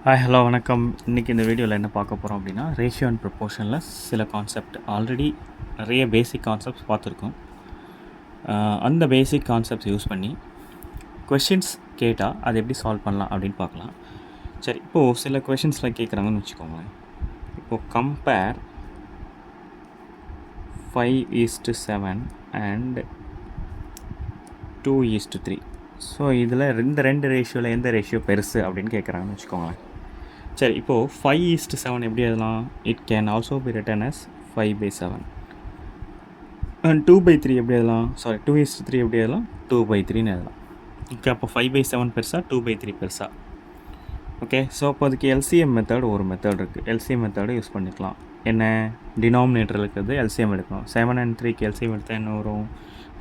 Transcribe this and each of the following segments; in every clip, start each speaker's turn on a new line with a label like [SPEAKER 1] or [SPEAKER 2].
[SPEAKER 1] Hello வணக்கம். இன்றைக்கி இந்த வீடியோவில் என்ன பார்க்க போகிறோம் அப்படின்னா, ரேஷியோ அண்ட் ப்ரொப்போர்ஷனில் சில கான்செப்ட் ஆல்ரெடி நிறைய பேசிக் கான்செப்ட்ஸ் பார்த்துருக்கோம். அந்த பேசிக் கான்செப்ட்ஸ் யூஸ் பண்ணி கொஷின்ஸ் கேட்டால் அதை எப்படி சால்வ் பண்ணலாம் அப்படின்னு பார்க்கலாம். சரி, இப்போது சில கொஷின்ஸில் கேட்குறாங்கன்னு வச்சுக்கோங்களேன். இப்போது கம்பேர் 5:7 அண்ட் 2:3. ஸோ இதில் ரெண்டு ரேஷியோவில் எந்த ரேஷியோ பெருசு அப்படின்னு கேட்குறாங்கன்னு வச்சுக்கோங்களேன். சரி, இப்போது 5:7 எப்படி எழுதலாம்? It can also be written as 5/7. And 2/3 எப்படி எழுதலாம்? 2:3 எப்படி எழுதலாம்? 2/3ன்னு எழுதலாம். ஓகே, அப்போ 5/7 பெருசா 2/3 பெருசா? ஓகே, ஸோ அப்போ அதுக்கு எல்சிஎம் மெத்தட் ஒரு மெத்தட் இருக்குது. எல்சிஎம் மெத்தடை யூஸ் பண்ணிக்கலாம். என்ன? டினாமினேட்டரில் இருக்கிறது எல்சிஎம் எடுக்கணும். 7 and 3க்கு எல்சிஎம் எடுத்தால் என்ன வரும்?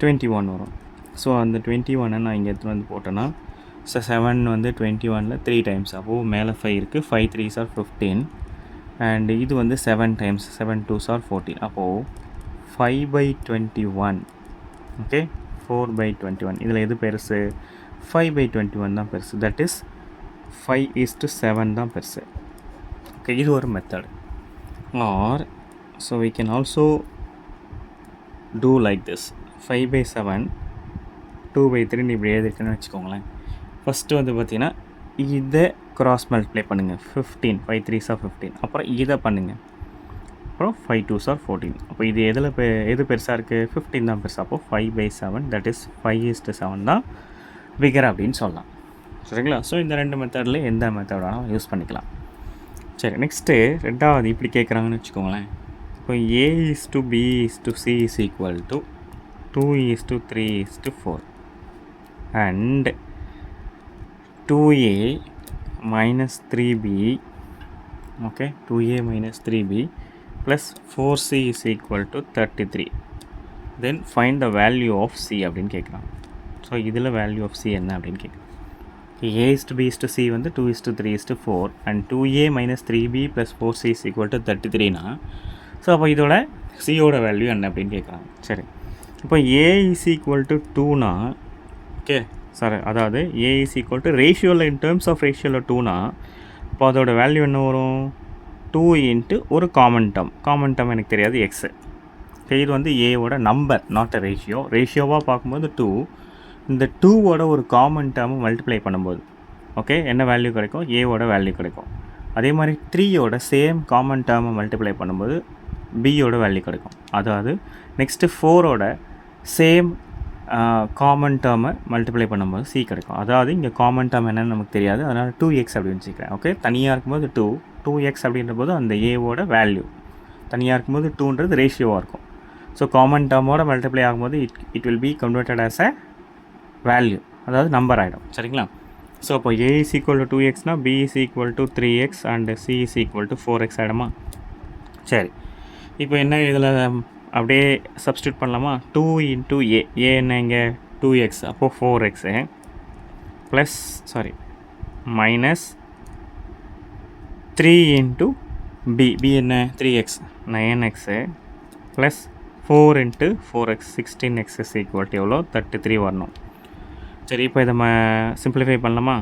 [SPEAKER 1] 21 வரும். ஸோ அந்த 21 நான் இங்கே எடுத்துகிட்டு வந்து போட்டேன்னா, 7 வந்து 21ல் 3 டைம்ஸ். அப்போது மேலே 5 இருக்குது. 5 3s are 15 அண்ட் இது வந்து 7 டைம்ஸ். 7 2s are 14. அப்போது 5/21. ஓகே, 4/21. இதில் எது பெருசு? 5/21 தான் பெருசு. தட் இஸ் 5:7 தான் பெருசு. ஓகே, இது ஒரு method. Or so we can also do like this. 5/7 2/3 இப்படி எழுதிட்டுன்னு வச்சுக்கோங்களேன். ஃபஸ்ட்டு வந்து பார்த்திங்கன்னா இதை க்ராஸ் மல்டிப்ளை பண்ணுங்கள். 15 5 3s are 15. அப்புறம் இதை பண்ணுங்கள். அப்புறம் 5 2s are 14. அப்போ இது எது பெருசாக இருக்குது? 15 தான் பெருசாக. அப்போது 5/7 தட் இஸ் 5:7 தான் பிகர் அப்படின்னு சொல்லலாம். சரிங்களா? ஸோ இந்த ரெண்டு மெத்தடில் எந்த மெத்தட் வேணாலும் யூஸ் பண்ணிக்கலாம். சரி, நெக்ஸ்ட்டு ரெண்டாவது இப்படி கேட்குறாங்கன்னு வச்சுக்கோங்களேன். இப்போ A:B:C is equal to 2:3:4 and 2A minus 3B, okay, 2A minus 3B plus 4C is equal to 33. Then find the value of C அப்படின்னு கேட்குறாங்க. ஸோ இதில் வேல்யூ ஆஃப் C என்ன அப்படின்னு கேட்குறாங்க. A:B:C வந்து 2:3:4 and 2A minus 3B plus 4C is equal to 33னா, so அப்போ இதோட சியோட வேல்யூ என்ன அப்படின்னு கேட்குறாங்க. சரி, இப்போ A is equal to 2னா, ஓகே சார், அதாவது A is equal to ரேஷியோவில் இன் டேர்ம்ஸ் ஆஃப் ரேஷியோவில் 2னா, இப்போ அதோட வேல்யூ என்ன வரும்? 2 இன்ட்டு ஒரு காமன் டேர்ம் எனக்கு தெரியாது எக்ஸு. இது வந்து ஏவோட நம்பர், நாட் அ ரேஷியோ. ரேஷியோவாக பார்க்கும்போது 2. இந்த 2வோட ஒரு காமன் டேர்மை மல்டிப்ளை பண்ணும்போது ஓகே என்ன வேல்யூ கிடைக்கும்? ஏவோட வேல்யூ கிடைக்கும். அதே மாதிரி 3யோட சேம் காமன் டேர்மை மல்டிப்ளை பண்ணும்போது பியோட வேல்யூ கிடைக்கும். அதாவது நெக்ஸ்ட்டு 4ஓட சேம் காமன் டேர்மை மல்டிப்ளை பண்ணும்போது சி கிடைக்கும். அதாவது இங்கே காமன் டேர்ம் என்னென்னு நமக்கு தெரியாது, அதனால் 2x அப்படின்னு வச்சுக்கிறேன். ஓகே, தனியாக இருக்கும்போது 2x அப்படின்ற போது அந்த ஏவோட வேல்யூ தனியாக இருக்கும்போது 2ன்றது ரேஷியோவாக இருக்கும். ஸோ காமன் டேர்மோட மல்டிப்ளை ஆகும்போது it will be converted as a value, அதாவது நம்பர் ஆகிடும். சரிங்களா? ஸோ அப்போ A is equal to 2xனா B is equal to 3x and C is equal to 4x ஆகிடுமா? சரி, இப்போ என்ன இதில் அப்படியே சப்ஸ்டியூட் பண்ணலாமா? 2 இன்ட்டு ஏ என்ன இங்கே 2x, அப்போது 4x plus minus 3 into B என்ன 3x 9x plus 4 into 4x 16x is equal to எவ்வளோ? 33 வரணும். சரி, இப்போ இதை சிம்பிளிஃபை பண்ணலாமா?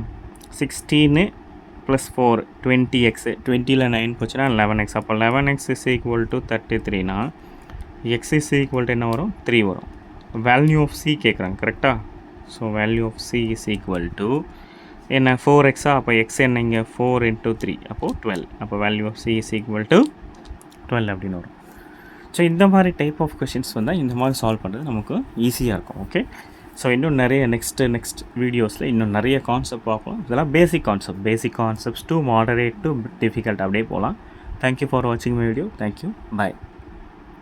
[SPEAKER 1] 16 ப்ளஸ் 4 20x, 20ல் 9 போச்சுன்னா 11x. அப்போ 11x இஸ் ஈக்குவல் டு 33னா x இஸ் ஈக்குவல் டு என்ன வரும்? 3 வரும். வேல்யூ ஆஃப் C கேட்குறாங்க, கரெக்டாக? So value of C is equal to என்ன 4xா? அப்போ x என்ன இங்கே 4 இன்ட்டு 3, அப்போது 12. அப்போ value of C is equal to 12 அப்படின்னு வரும். ஸோ இந்த மாதிரி டைப் ஆஃப் கொஷின்ஸ் வந்தால் இந்த மாதிரி சால்வ் பண்ணுறது நமக்கு ஈஸியாக இருக்கும். ஓகே, ஸோ இன்னும் நிறைய நெக்ஸ்ட் வீடியோஸில் இன்னும் நிறைய கான்செப்ட் பார்ப்போம். இதெல்லாம் பேசிக் concepts to moderate to difficult அப்படியே போகலாம். தேங்க்யூ ஃபார் வாட்சிங் மை வீடியோ. Thank you, bye.